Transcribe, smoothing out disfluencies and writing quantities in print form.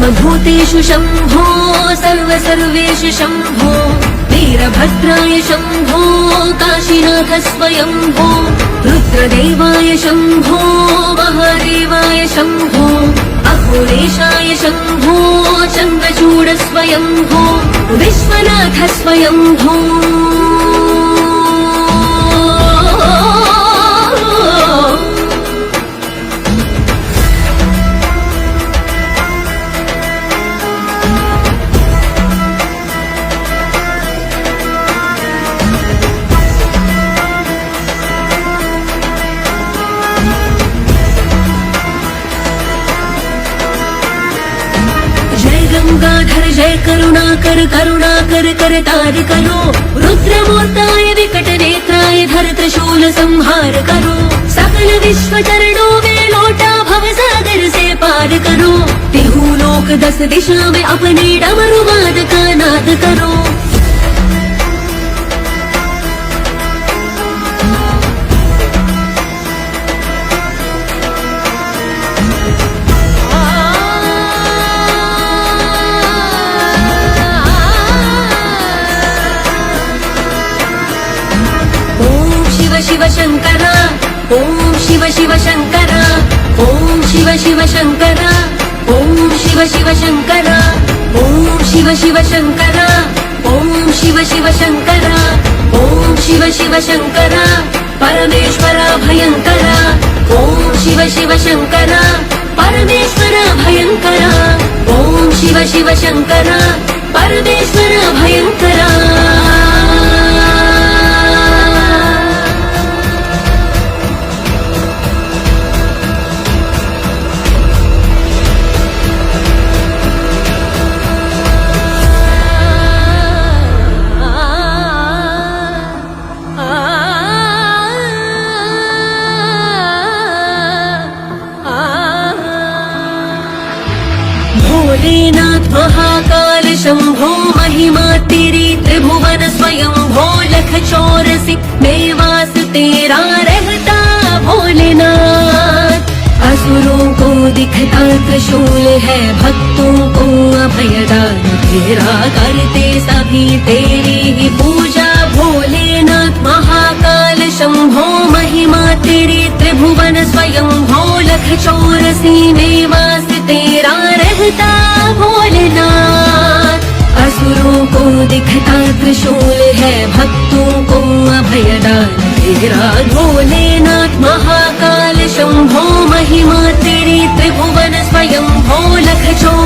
सर्वभूतेषु शम्भो सर्वेषु शम्भो वीरभद्राय शम्भो काशीनाथ स्वयम्भो रुद्रदेवाय शम्भो महादेवाय शम्भो अघोरेशाय शम्भो चन्द्रचूड स्वयम्भो विश्वनाथ स्वयम्भो गंगाधर जय करुणाकर करुणाकर करतार करो रुद्रमूर्ताय विकट नेत्राय धर त्रिशूल संहार करो सकल विश्व चरणों में लौटा भव सागर से पार करो तिहु लोक 10 दिशा में अपने डमरू वाद का नाद करो शिव शंकरा ओम शिव शिव शंकरा ओम शिव शिव शंकरा ओम शिव शिव शंकरा ओम शिव शिव शंकरा ओम शिव शिव शंकरा ओम शिव शिव शंकरा परमेश्वरा भयंकरा ओम शिव शिव शंकरा परमेश्वरा भयंकरा ओम शिव शिव शंकरा परमेश्वरा भयंकरा भोलेनाथ महाकाल शंभो महिमा तेरी त्रिभुवन स्वयं भो लख 84 मेवास तेरा रहता भोलेनाथ असुरों को दिखता त्रिशूल है भक्तों को अभयदान तेरा करते सभी तेरी ही पूजा भोलेनाथ महाकाल शंभो महिमा तेरी त्रिभुवन स्वयं भो लख 84 मेवास तेरा रहता भोलेनाथ असुरों को दिखता त्रिशूल है भक्तों को अभयदान तेरा भोलेनाथ महाकाल शंभो महिमा तेरी त्रिभुवन स्वयं भो लख 84